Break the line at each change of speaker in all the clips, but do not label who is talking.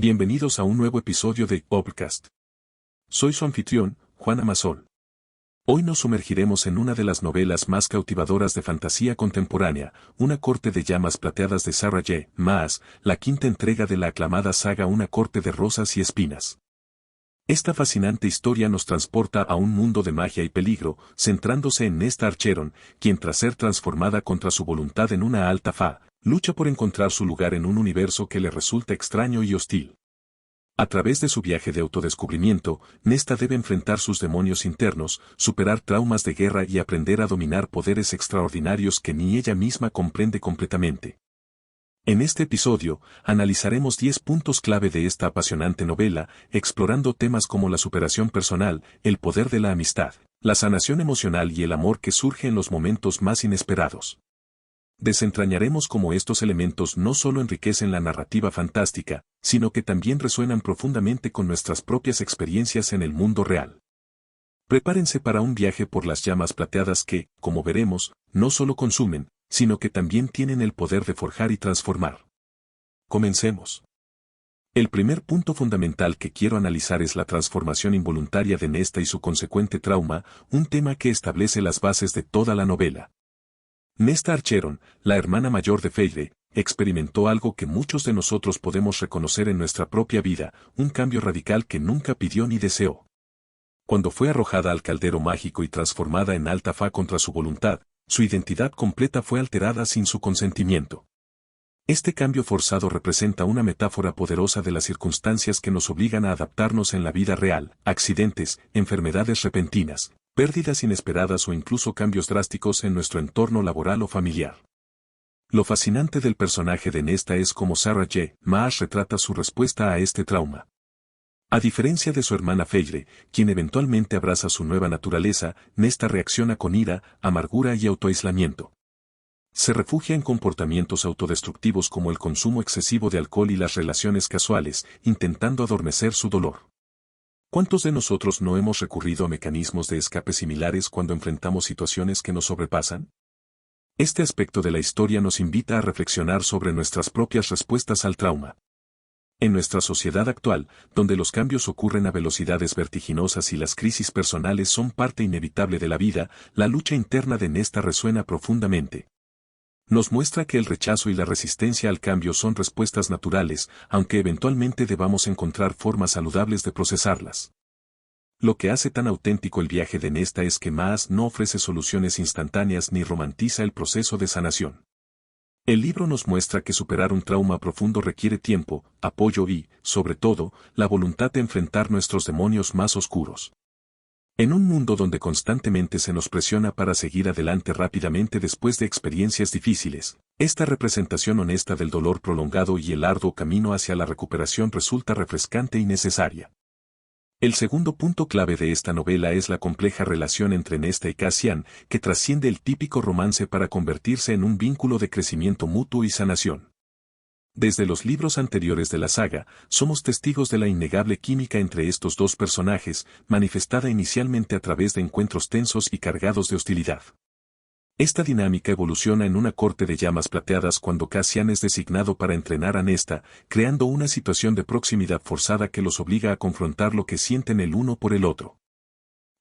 Bienvenidos a un nuevo episodio de Obcast. Soy su anfitrión, Juan Amasol. Hoy nos sumergiremos en una de las novelas más cautivadoras de fantasía contemporánea, Una corte de llamas plateadas de Sarah J. Maas, la quinta entrega de la aclamada saga Una corte de rosas y espinas. Esta fascinante historia nos transporta a un mundo de magia y peligro, centrándose en Nesta Archeron, quien tras ser transformada contra su voluntad en una alta fa, lucha por encontrar su lugar en un universo que le resulta extraño y hostil. A través de su viaje de autodescubrimiento, Nesta debe enfrentar sus demonios internos, superar traumas de guerra y aprender a dominar poderes extraordinarios que ni ella misma comprende completamente. En este episodio, analizaremos 10 puntos clave de esta apasionante novela, explorando temas como la superación personal, el poder de la amistad, la sanación emocional y el amor que surge en los momentos más inesperados. Desentrañaremos cómo estos elementos no solo enriquecen la narrativa fantástica, sino que también resuenan profundamente con nuestras propias experiencias en el mundo real. Prepárense para un viaje por las llamas plateadas que, como veremos, no solo consumen, sino que también tienen el poder de forjar y transformar. Comencemos. El primer punto fundamental que quiero analizar es la transformación involuntaria de Nesta y su consecuente trauma, un tema que establece las bases de toda la novela. Nesta Archeron, la hermana mayor de Feyre, experimentó algo que muchos de nosotros podemos reconocer en nuestra propia vida, un cambio radical que nunca pidió ni deseó. Cuando fue arrojada al caldero mágico y transformada en alta fa contra su voluntad, su identidad completa fue alterada sin su consentimiento. Este cambio forzado representa una metáfora poderosa de las circunstancias que nos obligan a adaptarnos en la vida real, accidentes, enfermedades repentinas, pérdidas inesperadas o incluso cambios drásticos en nuestro entorno laboral o familiar. Lo fascinante del personaje de Nesta es cómo Sarah J. Maas retrata su respuesta a este trauma. A diferencia de su hermana Feyre, quien eventualmente abraza su nueva naturaleza, Nesta reacciona con ira, amargura y autoaislamiento. Se refugia en comportamientos autodestructivos como el consumo excesivo de alcohol y las relaciones casuales, intentando adormecer su dolor. ¿Cuántos de nosotros no hemos recurrido a mecanismos de escape similares cuando enfrentamos situaciones que nos sobrepasan? Este aspecto de la historia nos invita a reflexionar sobre nuestras propias respuestas al trauma. En nuestra sociedad actual, donde los cambios ocurren a velocidades vertiginosas y las crisis personales son parte inevitable de la vida, la lucha interna de Nesta resuena profundamente. Nos muestra que el rechazo y la resistencia al cambio son respuestas naturales, aunque eventualmente debamos encontrar formas saludables de procesarlas. Lo que hace tan auténtico el viaje de Nesta es que Maas no ofrece soluciones instantáneas ni romantiza el proceso de sanación. El libro nos muestra que superar un trauma profundo requiere tiempo, apoyo y, sobre todo, la voluntad de enfrentar nuestros demonios más oscuros. En un mundo donde constantemente se nos presiona para seguir adelante rápidamente después de experiencias difíciles, esta representación honesta del dolor prolongado y el arduo camino hacia la recuperación resulta refrescante y necesaria. El segundo punto clave de esta novela es la compleja relación entre Nesta y Cassian, que trasciende el típico romance para convertirse en un vínculo de crecimiento mutuo y sanación. Desde los libros anteriores de la saga, somos testigos de la innegable química entre estos dos personajes, manifestada inicialmente a través de encuentros tensos y cargados de hostilidad. Esta dinámica evoluciona en una corte de llamas plateadas cuando Cassian es designado para entrenar a Nesta, creando una situación de proximidad forzada que los obliga a confrontar lo que sienten el uno por el otro.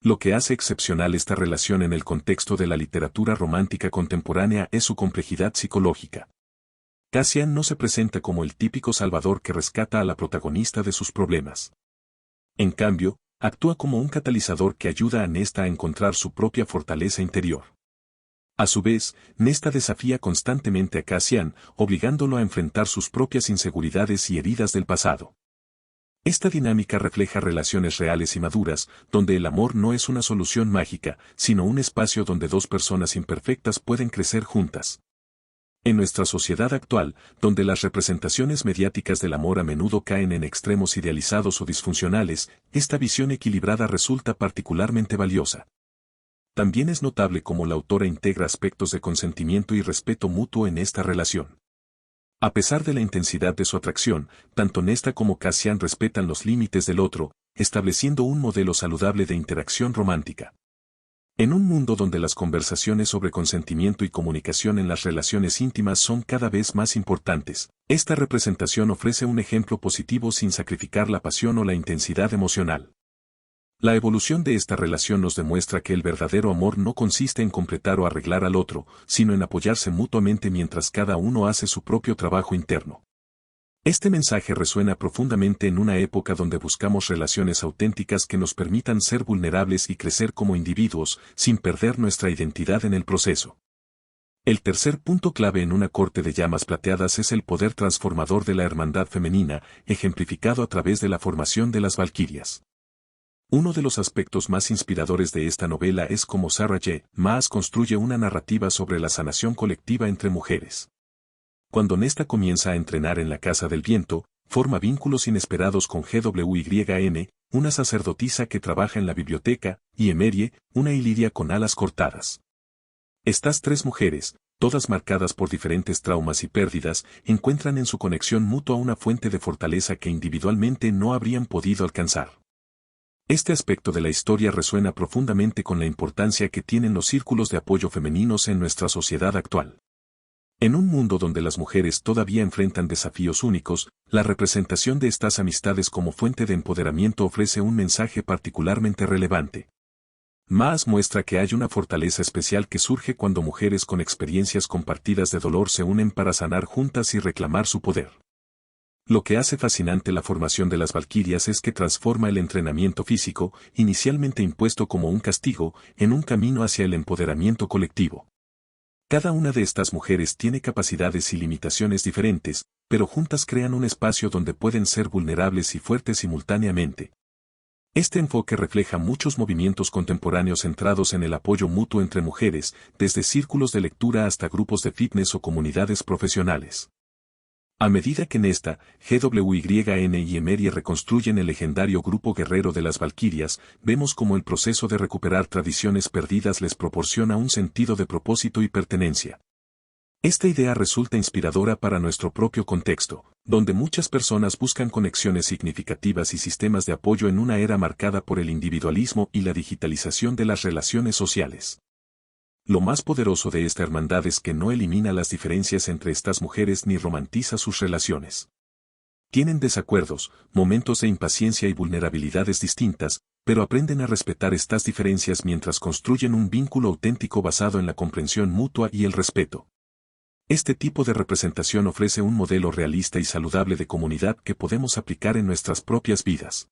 Lo que hace excepcional esta relación en el contexto de la literatura romántica contemporánea es su complejidad psicológica. Cassian no se presenta como el típico salvador que rescata a la protagonista de sus problemas. En cambio, actúa como un catalizador que ayuda a Nesta a encontrar su propia fortaleza interior. A su vez, Nesta desafía constantemente a Cassian, obligándolo a enfrentar sus propias inseguridades y heridas del pasado. Esta dinámica refleja relaciones reales y maduras, donde el amor no es una solución mágica, sino un espacio donde dos personas imperfectas pueden crecer juntas. En nuestra sociedad actual, donde las representaciones mediáticas del amor a menudo caen en extremos idealizados o disfuncionales, esta visión equilibrada resulta particularmente valiosa. También es notable cómo la autora integra aspectos de consentimiento y respeto mutuo en esta relación. A pesar de la intensidad de su atracción, tanto Nesta como Cassian respetan los límites del otro, estableciendo un modelo saludable de interacción romántica. En un mundo donde las conversaciones sobre consentimiento y comunicación en las relaciones íntimas son cada vez más importantes, esta representación ofrece un ejemplo positivo sin sacrificar la pasión o la intensidad emocional. La evolución de esta relación nos demuestra que el verdadero amor no consiste en completar o arreglar al otro, sino en apoyarse mutuamente mientras cada uno hace su propio trabajo interno. Este mensaje resuena profundamente en una época donde buscamos relaciones auténticas que nos permitan ser vulnerables y crecer como individuos, sin perder nuestra identidad en el proceso. El tercer punto clave en una corte de llamas plateadas es el poder transformador de la hermandad femenina, ejemplificado a través de la formación de las valquirias. Uno de los aspectos más inspiradores de esta novela es cómo Sarah J. Maas construye una narrativa sobre la sanación colectiva entre mujeres. Cuando Nesta comienza a entrenar en la Casa del Viento, forma vínculos inesperados con GWYN, una sacerdotisa que trabaja en la biblioteca, y Emerie, una iliria con alas cortadas. Estas tres mujeres, todas marcadas por diferentes traumas y pérdidas, encuentran en su conexión mutua una fuente de fortaleza que individualmente no habrían podido alcanzar. Este aspecto de la historia resuena profundamente con la importancia que tienen los círculos de apoyo femeninos en nuestra sociedad actual. En un mundo donde las mujeres todavía enfrentan desafíos únicos, la representación de estas amistades como fuente de empoderamiento ofrece un mensaje particularmente relevante. Maas muestra que hay una fortaleza especial que surge cuando mujeres con experiencias compartidas de dolor se unen para sanar juntas y reclamar su poder. Lo que hace fascinante la formación de las valquirias es que transforma el entrenamiento físico, inicialmente impuesto como un castigo, en un camino hacia el empoderamiento colectivo. Cada una de estas mujeres tiene capacidades y limitaciones diferentes, pero juntas crean un espacio donde pueden ser vulnerables y fuertes simultáneamente. Este enfoque refleja muchos movimientos contemporáneos centrados en el apoyo mutuo entre mujeres, desde círculos de lectura hasta grupos de fitness o comunidades profesionales. A medida que Nesta, GWYN y Emerie reconstruyen el legendario grupo guerrero de las Valquirias, vemos cómo el proceso de recuperar tradiciones perdidas les proporciona un sentido de propósito y pertenencia. Esta idea resulta inspiradora para nuestro propio contexto, donde muchas personas buscan conexiones significativas y sistemas de apoyo en una era marcada por el individualismo y la digitalización de las relaciones sociales. Lo más poderoso de esta hermandad es que no elimina las diferencias entre estas mujeres ni romantiza sus relaciones. Tienen desacuerdos, momentos de impaciencia y vulnerabilidades distintas, pero aprenden a respetar estas diferencias mientras construyen un vínculo auténtico basado en la comprensión mutua y el respeto. Este tipo de representación ofrece un modelo realista y saludable de comunidad que podemos aplicar en nuestras propias vidas.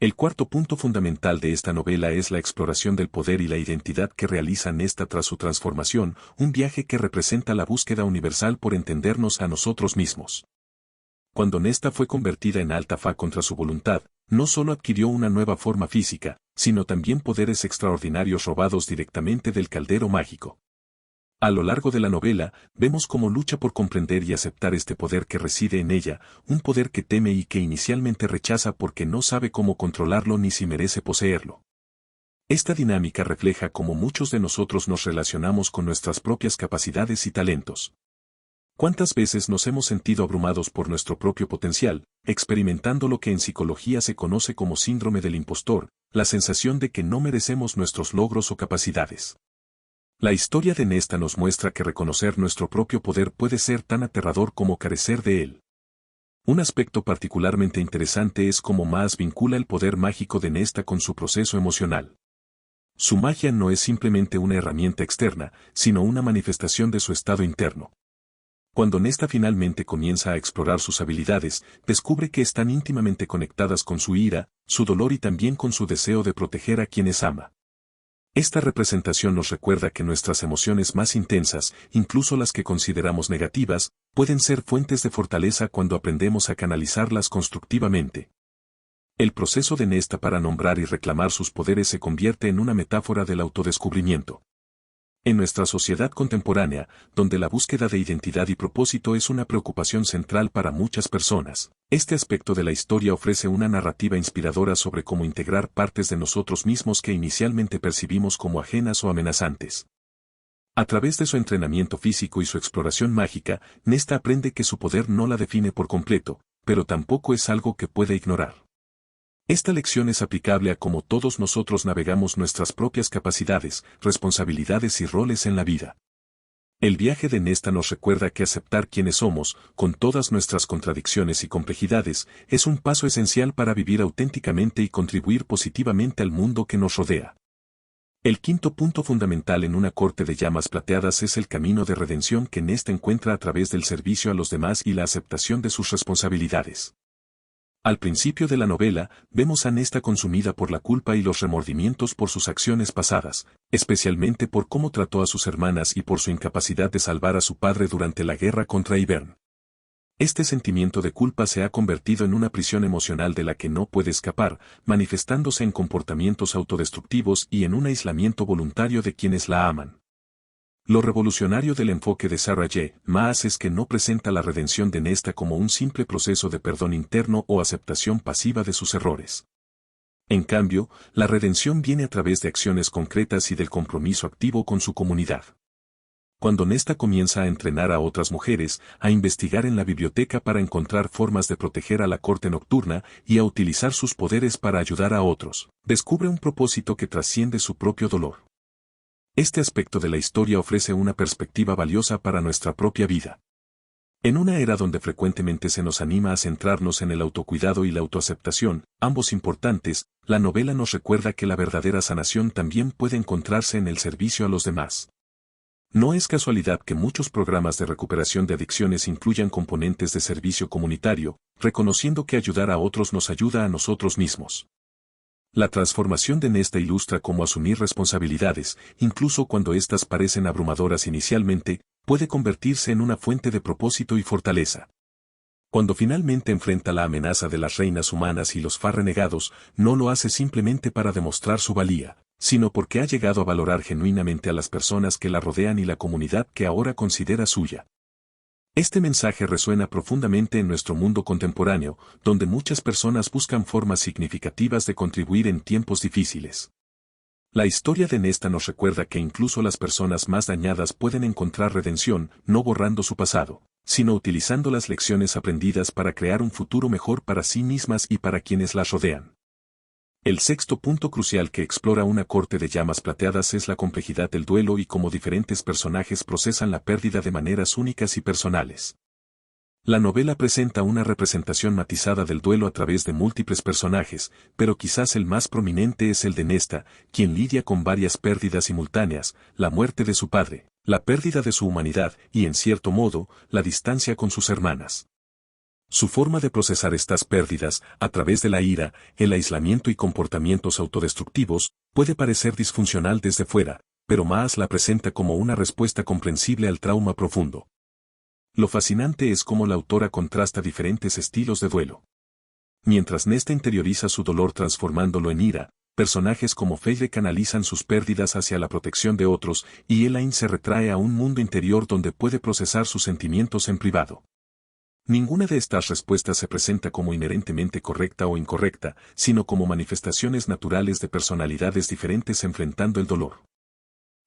El cuarto punto fundamental de esta novela es la exploración del poder y la identidad que realiza Nesta tras su transformación, un viaje que representa la búsqueda universal por entendernos a nosotros mismos. Cuando Nesta fue convertida en Alta Fa contra su voluntad, no solo adquirió una nueva forma física, sino también poderes extraordinarios robados directamente del caldero mágico. A lo largo de la novela, vemos cómo lucha por comprender y aceptar este poder que reside en ella, un poder que teme y que inicialmente rechaza porque no sabe cómo controlarlo ni si merece poseerlo. Esta dinámica refleja cómo muchos de nosotros nos relacionamos con nuestras propias capacidades y talentos. ¿Cuántas veces nos hemos sentido abrumados por nuestro propio potencial, experimentando lo que en psicología se conoce como síndrome del impostor, la sensación de que no merecemos nuestros logros o capacidades? La historia de Nesta nos muestra que reconocer nuestro propio poder puede ser tan aterrador como carecer de él. Un aspecto particularmente interesante es cómo Maas vincula el poder mágico de Nesta con su proceso emocional. Su magia no es simplemente una herramienta externa, sino una manifestación de su estado interno. Cuando Nesta finalmente comienza a explorar sus habilidades, descubre que están íntimamente conectadas con su ira, su dolor y también con su deseo de proteger a quienes ama. Esta representación nos recuerda que nuestras emociones más intensas, incluso las que consideramos negativas, pueden ser fuentes de fortaleza cuando aprendemos a canalizarlas constructivamente. El proceso de Nesta para nombrar y reclamar sus poderes se convierte en una metáfora del autodescubrimiento. En nuestra sociedad contemporánea, donde la búsqueda de identidad y propósito es una preocupación central para muchas personas, este aspecto de la historia ofrece una narrativa inspiradora sobre cómo integrar partes de nosotros mismos que inicialmente percibimos como ajenas o amenazantes. A través de su entrenamiento físico y su exploración mágica, Nesta aprende que su poder no la define por completo, pero tampoco es algo que puede ignorar. Esta lección es aplicable a cómo todos nosotros navegamos nuestras propias capacidades, responsabilidades y roles en la vida. El viaje de Nesta nos recuerda que aceptar quienes somos, con todas nuestras contradicciones y complejidades, es un paso esencial para vivir auténticamente y contribuir positivamente al mundo que nos rodea. El quinto punto fundamental en una corte de llamas plateadas es el camino de redención que Nesta encuentra a través del servicio a los demás y la aceptación de sus responsabilidades. Al principio de la novela, vemos a Nesta consumida por la culpa y los remordimientos por sus acciones pasadas, especialmente por cómo trató a sus hermanas y por su incapacidad de salvar a su padre durante la guerra contra Ivern. Este sentimiento de culpa se ha convertido en una prisión emocional de la que no puede escapar, manifestándose en comportamientos autodestructivos y en un aislamiento voluntario de quienes la aman. Lo revolucionario del enfoque de Sarah J. Maas es que no presenta la redención de Nesta como un simple proceso de perdón interno o aceptación pasiva de sus errores. En cambio, la redención viene a través de acciones concretas y del compromiso activo con su comunidad. Cuando Nesta comienza a entrenar a otras mujeres, a investigar en la biblioteca para encontrar formas de proteger a la corte nocturna y a utilizar sus poderes para ayudar a otros, descubre un propósito que trasciende su propio dolor. Este aspecto de la historia ofrece una perspectiva valiosa para nuestra propia vida. En una era donde frecuentemente se nos anima a centrarnos en el autocuidado y la autoaceptación, ambos importantes, la novela nos recuerda que la verdadera sanación también puede encontrarse en el servicio a los demás. No es casualidad que muchos programas de recuperación de adicciones incluyan componentes de servicio comunitario, reconociendo que ayudar a otros nos ayuda a nosotros mismos. La transformación de Nesta ilustra cómo asumir responsabilidades, incluso cuando éstas parecen abrumadoras inicialmente, puede convertirse en una fuente de propósito y fortaleza. Cuando finalmente enfrenta la amenaza de las reinas humanas y los Far renegados, no lo hace simplemente para demostrar su valía, sino porque ha llegado a valorar genuinamente a las personas que la rodean y la comunidad que ahora considera suya. Este mensaje resuena profundamente en nuestro mundo contemporáneo, donde muchas personas buscan formas significativas de contribuir en tiempos difíciles. La historia de Nesta nos recuerda que incluso las personas más dañadas pueden encontrar redención, no borrando su pasado, sino utilizando las lecciones aprendidas para crear un futuro mejor para sí mismas y para quienes las rodean. El sexto punto crucial que explora una corte de llamas plateadas es la complejidad del duelo y cómo diferentes personajes procesan la pérdida de maneras únicas y personales. La novela presenta una representación matizada del duelo a través de múltiples personajes, pero quizás el más prominente es el de Nesta, quien lidia con varias pérdidas simultáneas, la muerte de su padre, la pérdida de su humanidad y, en cierto modo, la distancia con sus hermanas. Su forma de procesar estas pérdidas, a través de la ira, el aislamiento y comportamientos autodestructivos, puede parecer disfuncional desde fuera, pero Maas la presenta como una respuesta comprensible al trauma profundo. Lo fascinante es cómo la autora contrasta diferentes estilos de duelo. Mientras Nesta interioriza su dolor transformándolo en ira, personajes como Feire canalizan sus pérdidas hacia la protección de otros, y Elaine se retrae a un mundo interior donde puede procesar sus sentimientos en privado. Ninguna de estas respuestas se presenta como inherentemente correcta o incorrecta, sino como manifestaciones naturales de personalidades diferentes enfrentando el dolor.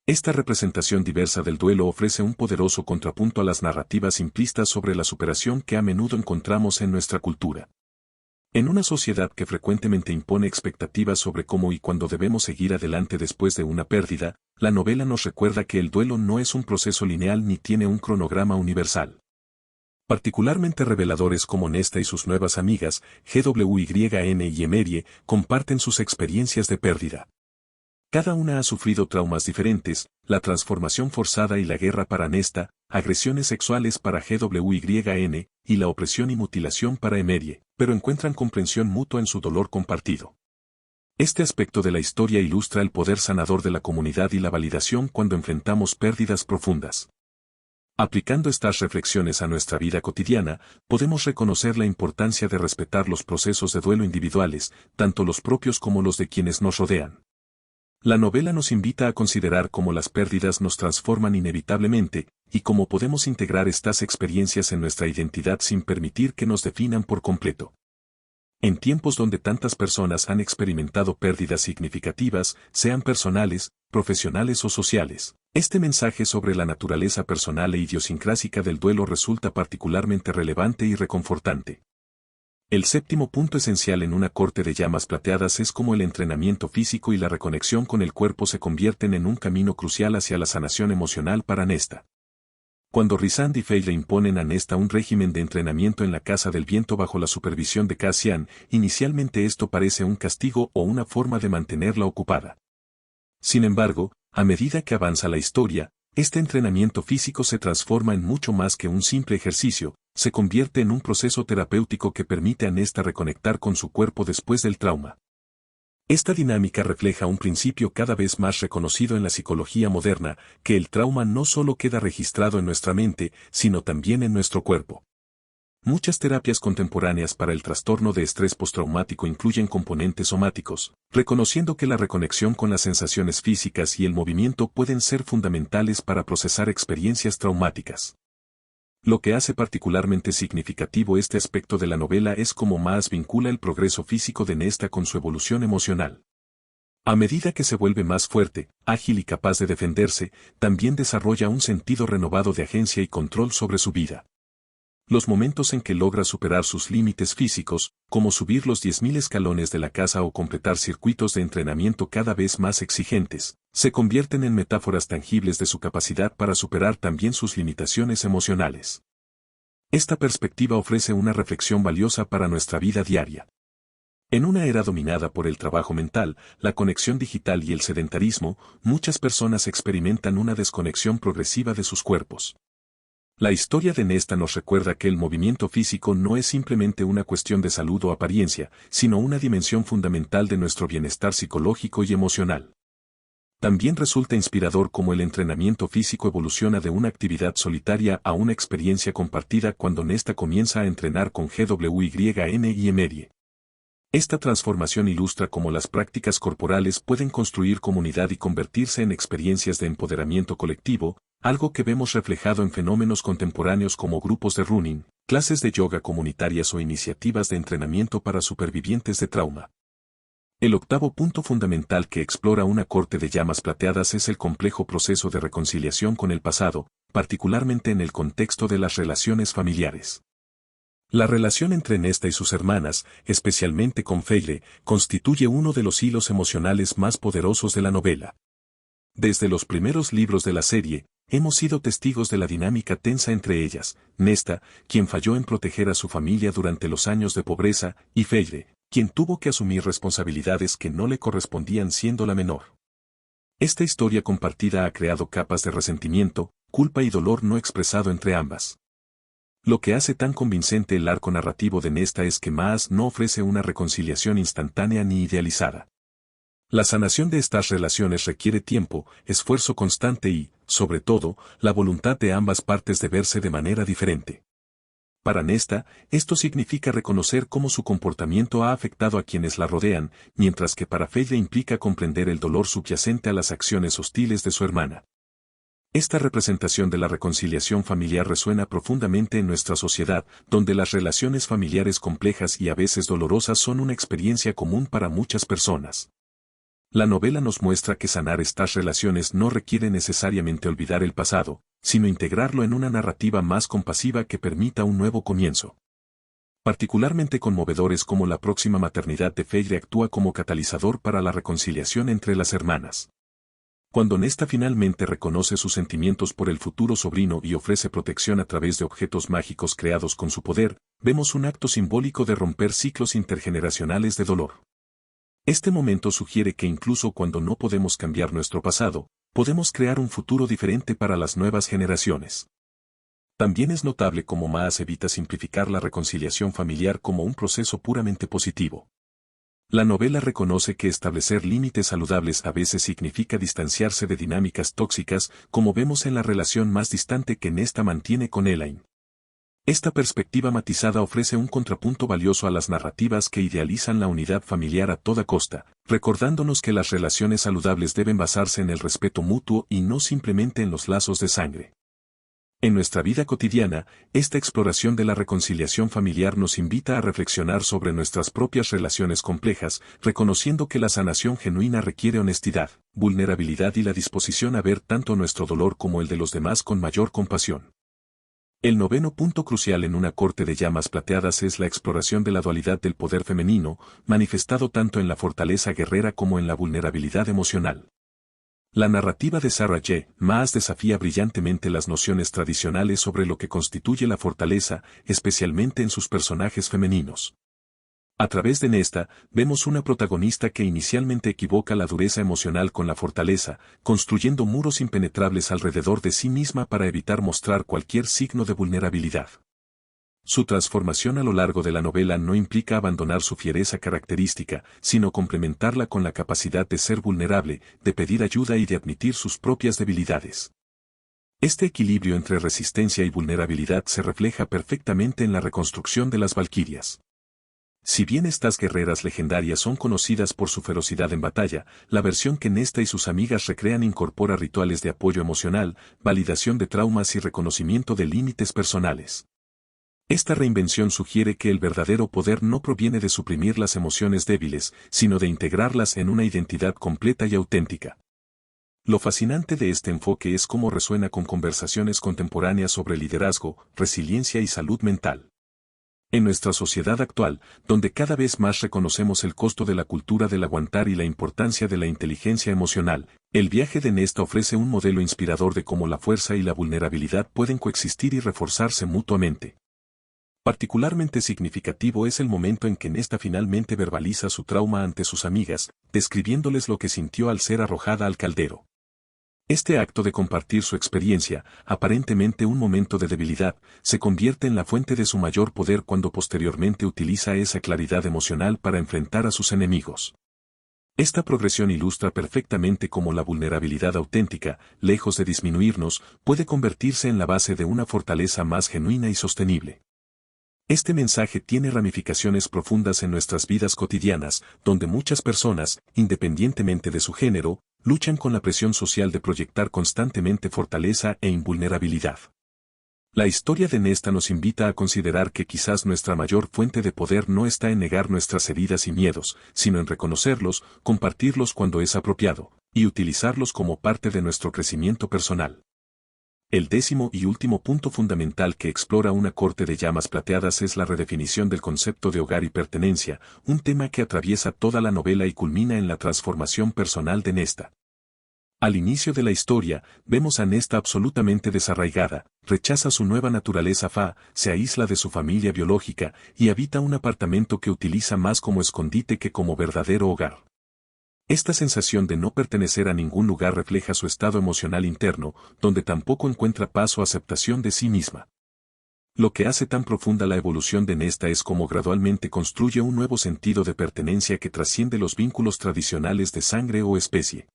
Esta representación diversa del duelo ofrece un poderoso contrapunto a las narrativas simplistas sobre la superación que a menudo encontramos en nuestra cultura. En una sociedad que frecuentemente impone expectativas sobre cómo y cuándo debemos seguir adelante después de una pérdida, la novela nos recuerda que el duelo no es un proceso lineal ni tiene un cronograma universal. Particularmente reveladores como Nesta y sus nuevas amigas, GWYN y Emerie, comparten sus experiencias de pérdida. Cada una ha sufrido traumas diferentes, la transformación forzada y la guerra para Nesta, agresiones sexuales para GWYN, y la opresión y mutilación para Emerie, pero encuentran comprensión mutua en su dolor compartido. Este aspecto de la historia ilustra el poder sanador de la comunidad y la validación cuando enfrentamos pérdidas profundas. Aplicando estas reflexiones a nuestra vida cotidiana, podemos reconocer la importancia de respetar los procesos de duelo individuales, tanto los propios como los de quienes nos rodean. La novela nos invita a considerar cómo las pérdidas nos transforman inevitablemente, y cómo podemos integrar estas experiencias en nuestra identidad sin permitir que nos definan por completo. En tiempos donde tantas personas han experimentado pérdidas significativas, sean personales, profesionales o sociales, este mensaje sobre la naturaleza personal e idiosincrásica del duelo resulta particularmente relevante y reconfortante. El séptimo punto esencial en una corte de llamas plateadas es cómo el entrenamiento físico y la reconexión con el cuerpo se convierten en un camino crucial hacia la sanación emocional para Nesta. Cuando Rhysand y Faye le imponen a Nesta un régimen de entrenamiento en la Casa del Viento bajo la supervisión de Cassian, inicialmente esto parece un castigo o una forma de mantenerla ocupada. Sin embargo, a medida que avanza la historia, este entrenamiento físico se transforma en mucho más que un simple ejercicio, se convierte en un proceso terapéutico que permite a Nesta reconectar con su cuerpo después del trauma. Esta dinámica refleja un principio cada vez más reconocido en la psicología moderna, que el trauma no solo queda registrado en nuestra mente, sino también en nuestro cuerpo. Muchas terapias contemporáneas para el trastorno de estrés postraumático incluyen componentes somáticos, reconociendo que la reconexión con las sensaciones físicas y el movimiento pueden ser fundamentales para procesar experiencias traumáticas. Lo que hace particularmente significativo este aspecto de la novela es cómo Maas vincula el progreso físico de Nesta con su evolución emocional. A medida que se vuelve más fuerte, ágil y capaz de defenderse, también desarrolla un sentido renovado de agencia y control sobre su vida. Los momentos en que logra superar sus límites físicos, como subir los 10.000 escalones de la casa o completar circuitos de entrenamiento cada vez más exigentes, se convierten en metáforas tangibles de su capacidad para superar también sus limitaciones emocionales. Esta perspectiva ofrece una reflexión valiosa para nuestra vida diaria. En una era dominada por el trabajo mental, la conexión digital y el sedentarismo, muchas personas experimentan una desconexión progresiva de sus cuerpos. La historia de Nesta nos recuerda que el movimiento físico no es simplemente una cuestión de salud o apariencia, sino una dimensión fundamental de nuestro bienestar psicológico y emocional. También resulta inspirador cómo el entrenamiento físico evoluciona de una actividad solitaria a una experiencia compartida cuando Nesta comienza a entrenar con GWYN y Emery. Esta transformación ilustra cómo las prácticas corporales pueden construir comunidad y convertirse en experiencias de empoderamiento colectivo, algo que vemos reflejado en fenómenos contemporáneos como grupos de running, clases de yoga comunitarias o iniciativas de entrenamiento para supervivientes de trauma. El octavo punto fundamental que explora una corte de llamas plateadas es el complejo proceso de reconciliación con el pasado, particularmente en el contexto de las relaciones familiares. La relación entre Nesta y sus hermanas, especialmente con Faye, constituye uno de los hilos emocionales más poderosos de la novela. Desde los primeros libros de la serie, hemos sido testigos de la dinámica tensa entre ellas, Nesta, quien falló en proteger a su familia durante los años de pobreza, y Faye, quien tuvo que asumir responsabilidades que no le correspondían siendo la menor. Esta historia compartida ha creado capas de resentimiento, culpa y dolor no expresado entre ambas. Lo que hace tan convincente el arco narrativo de Nesta es que Maas no ofrece una reconciliación instantánea ni idealizada. La sanación de estas relaciones requiere tiempo, esfuerzo constante y, sobre todo, la voluntad de ambas partes de verse de manera diferente. Para Nesta, esto significa reconocer cómo su comportamiento ha afectado a quienes la rodean, mientras que para Faye implica comprender el dolor subyacente a las acciones hostiles de su hermana. Esta representación de la reconciliación familiar resuena profundamente en nuestra sociedad, donde las relaciones familiares complejas y a veces dolorosas son una experiencia común para muchas personas. La novela nos muestra que sanar estas relaciones no requiere necesariamente olvidar el pasado, sino integrarlo en una narrativa más compasiva que permita un nuevo comienzo. Particularmente conmovedores como la próxima maternidad de Faye actúa como catalizador para la reconciliación entre las hermanas. Cuando Nesta finalmente reconoce sus sentimientos por el futuro sobrino y ofrece protección a través de objetos mágicos creados con su poder, vemos un acto simbólico de romper ciclos intergeneracionales de dolor. Este momento sugiere que incluso cuando no podemos cambiar nuestro pasado, podemos crear un futuro diferente para las nuevas generaciones. También es notable cómo Maas evita simplificar la reconciliación familiar como un proceso puramente positivo. La novela reconoce que establecer límites saludables a veces significa distanciarse de dinámicas tóxicas, como vemos en la relación más distante que Nesta mantiene con Elaine. Esta perspectiva matizada ofrece un contrapunto valioso a las narrativas que idealizan la unidad familiar a toda costa, recordándonos que las relaciones saludables deben basarse en el respeto mutuo y no simplemente en los lazos de sangre. En nuestra vida cotidiana, esta exploración de la reconciliación familiar nos invita a reflexionar sobre nuestras propias relaciones complejas, reconociendo que la sanación genuina requiere honestidad, vulnerabilidad y la disposición a ver tanto nuestro dolor como el de los demás con mayor compasión. El noveno punto crucial en una corte de llamas plateadas es la exploración de la dualidad del poder femenino, manifestado tanto en la fortaleza guerrera como en la vulnerabilidad emocional. La narrativa de Sarah J. Maas desafía brillantemente las nociones tradicionales sobre lo que constituye la fortaleza, especialmente en sus personajes femeninos. A través de esta, vemos una protagonista que inicialmente equivoca la dureza emocional con la fortaleza, construyendo muros impenetrables alrededor de sí misma para evitar mostrar cualquier signo de vulnerabilidad. Su transformación a lo largo de la novela no implica abandonar su fiereza característica, sino complementarla con la capacidad de ser vulnerable, de pedir ayuda y de admitir sus propias debilidades. Este equilibrio entre resistencia y vulnerabilidad se refleja perfectamente en la reconstrucción de las valquirias. Si bien estas guerreras legendarias son conocidas por su ferocidad en batalla, la versión que Nesta y sus amigas recrean incorpora rituales de apoyo emocional, validación de traumas y reconocimiento de límites personales. Esta reinvención sugiere que el verdadero poder no proviene de suprimir las emociones débiles, sino de integrarlas en una identidad completa y auténtica. Lo fascinante de este enfoque es cómo resuena con conversaciones contemporáneas sobre liderazgo, resiliencia y salud mental. En nuestra sociedad actual, donde cada vez más reconocemos el costo de la cultura del aguantar y la importancia de la inteligencia emocional, el viaje de Nesta ofrece un modelo inspirador de cómo la fuerza y la vulnerabilidad pueden coexistir y reforzarse mutuamente. Particularmente significativo es el momento en que Nesta finalmente verbaliza su trauma ante sus amigas, describiéndoles lo que sintió al ser arrojada al caldero. Este acto de compartir su experiencia, aparentemente un momento de debilidad, se convierte en la fuente de su mayor poder cuando posteriormente utiliza esa claridad emocional para enfrentar a sus enemigos. Esta progresión ilustra perfectamente cómo la vulnerabilidad auténtica, lejos de disminuirnos, puede convertirse en la base de una fortaleza más genuina y sostenible. Este mensaje tiene ramificaciones profundas en nuestras vidas cotidianas, donde muchas personas, independientemente de su género, luchan con la presión social de proyectar constantemente fortaleza e invulnerabilidad. La historia de Nesta nos invita a considerar que quizás nuestra mayor fuente de poder no está en negar nuestras heridas y miedos, sino en reconocerlos, compartirlos cuando es apropiado, y utilizarlos como parte de nuestro crecimiento personal. El décimo y último punto fundamental que explora una corte de llamas plateadas es la redefinición del concepto de hogar y pertenencia, un tema que atraviesa toda la novela y culmina en la transformación personal de Nesta. Al inicio de la historia, vemos a Nesta absolutamente desarraigada, rechaza su nueva naturaleza se aísla de su familia biológica y habita un apartamento que utiliza más como escondite que como verdadero hogar. Esta sensación de no pertenecer a ningún lugar refleja su estado emocional interno, donde tampoco encuentra paz o aceptación de sí misma. Lo que hace tan profunda la evolución de Nesta es cómo gradualmente construye un nuevo sentido de pertenencia que trasciende los vínculos tradicionales de sangre o especie.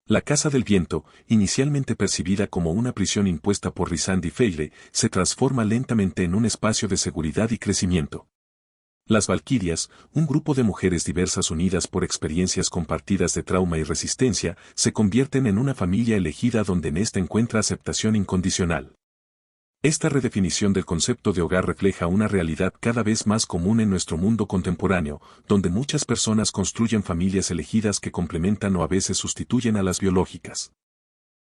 La Casa del Viento, inicialmente percibida como una prisión impuesta por Rhysand y Feyre, se transforma lentamente en un espacio de seguridad y crecimiento. Las Valquirias, un grupo de mujeres diversas unidas por experiencias compartidas de trauma y resistencia, se convierten en una familia elegida donde Nesta encuentra aceptación incondicional. Esta redefinición del concepto de hogar refleja una realidad cada vez más común en nuestro mundo contemporáneo, donde muchas personas construyen familias elegidas que complementan o a veces sustituyen a las biológicas.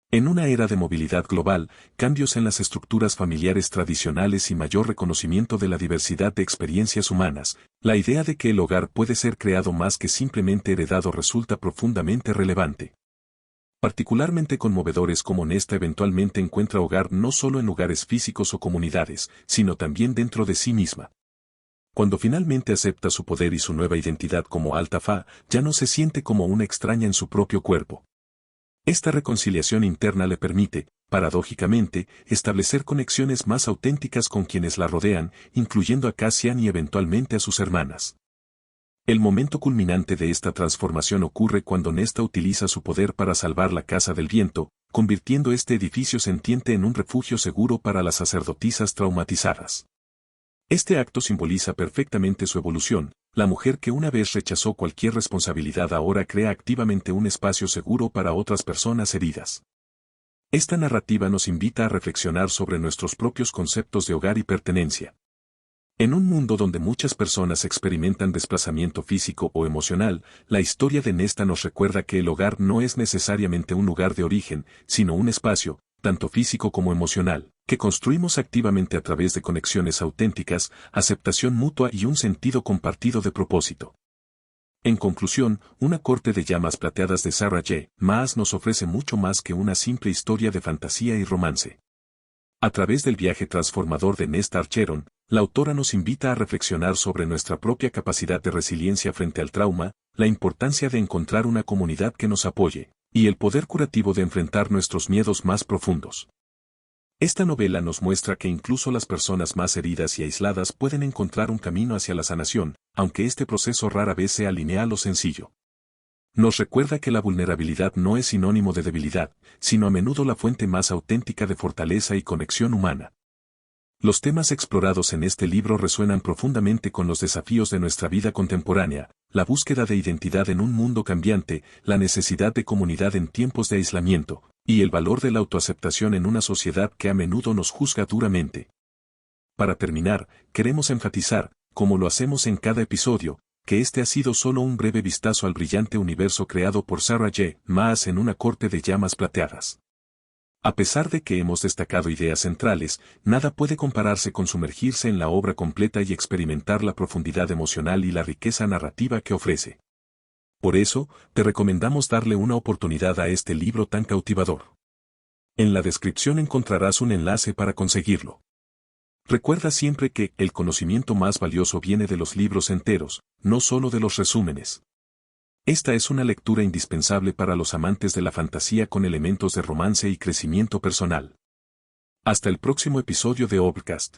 En una era de movilidad global, cambios en las estructuras familiares tradicionales y mayor reconocimiento de la diversidad de experiencias humanas, la idea de que el hogar puede ser creado más que simplemente heredado resulta profundamente relevante. Particularmente conmovedores como Nesta eventualmente encuentra hogar no solo en lugares físicos o comunidades, sino también dentro de sí misma. Cuando finalmente acepta su poder y su nueva identidad como Alta ya no se siente como una extraña en su propio cuerpo. Esta reconciliación interna le permite, paradójicamente, establecer conexiones más auténticas con quienes la rodean, incluyendo a Cassian y eventualmente a sus hermanas. El momento culminante de esta transformación ocurre cuando Nesta utiliza su poder para salvar la Casa del Viento, convirtiendo este edificio sentiente en un refugio seguro para las sacerdotisas traumatizadas. Este acto simboliza perfectamente su evolución. La mujer que una vez rechazó cualquier responsabilidad ahora crea activamente un espacio seguro para otras personas heridas. Esta narrativa nos invita a reflexionar sobre nuestros propios conceptos de hogar y pertenencia. En un mundo donde muchas personas experimentan desplazamiento físico o emocional, la historia de Nesta nos recuerda que el hogar no es necesariamente un lugar de origen, sino un espacio, tanto físico como emocional, que construimos activamente a través de conexiones auténticas, aceptación mutua y un sentido compartido de propósito. En conclusión, Una corte de llamas plateadas de Sarah J. Maas nos ofrece mucho más que una simple historia de fantasía y romance. A través del viaje transformador de Nesta Archeron, la autora nos invita a reflexionar sobre nuestra propia capacidad de resiliencia frente al trauma, la importancia de encontrar una comunidad que nos apoye, y el poder curativo de enfrentar nuestros miedos más profundos. Esta novela nos muestra que incluso las personas más heridas y aisladas pueden encontrar un camino hacia la sanación, aunque este proceso rara vez sea lineal o sencillo. Nos recuerda que la vulnerabilidad no es sinónimo de debilidad, sino a menudo la fuente más auténtica de fortaleza y conexión humana. Los temas explorados en este libro resuenan profundamente con los desafíos de nuestra vida contemporánea, la búsqueda de identidad en un mundo cambiante, la necesidad de comunidad en tiempos de aislamiento, y el valor de la autoaceptación en una sociedad que a menudo nos juzga duramente. Para terminar, queremos enfatizar, como lo hacemos en cada episodio, que este ha sido solo un breve vistazo al brillante universo creado por Sarah J. Maas en Una corte de llamas plateadas. A pesar de que hemos destacado ideas centrales, nada puede compararse con sumergirse en la obra completa y experimentar la profundidad emocional y la riqueza narrativa que ofrece. Por eso, te recomendamos darle una oportunidad a este libro tan cautivador. En la descripción encontrarás un enlace para conseguirlo. Recuerda siempre que el conocimiento más valioso viene de los libros enteros, no solo de los resúmenes. Esta es una lectura indispensable para los amantes de la fantasía con elementos de romance y crecimiento personal. Hasta el próximo episodio de Obcast.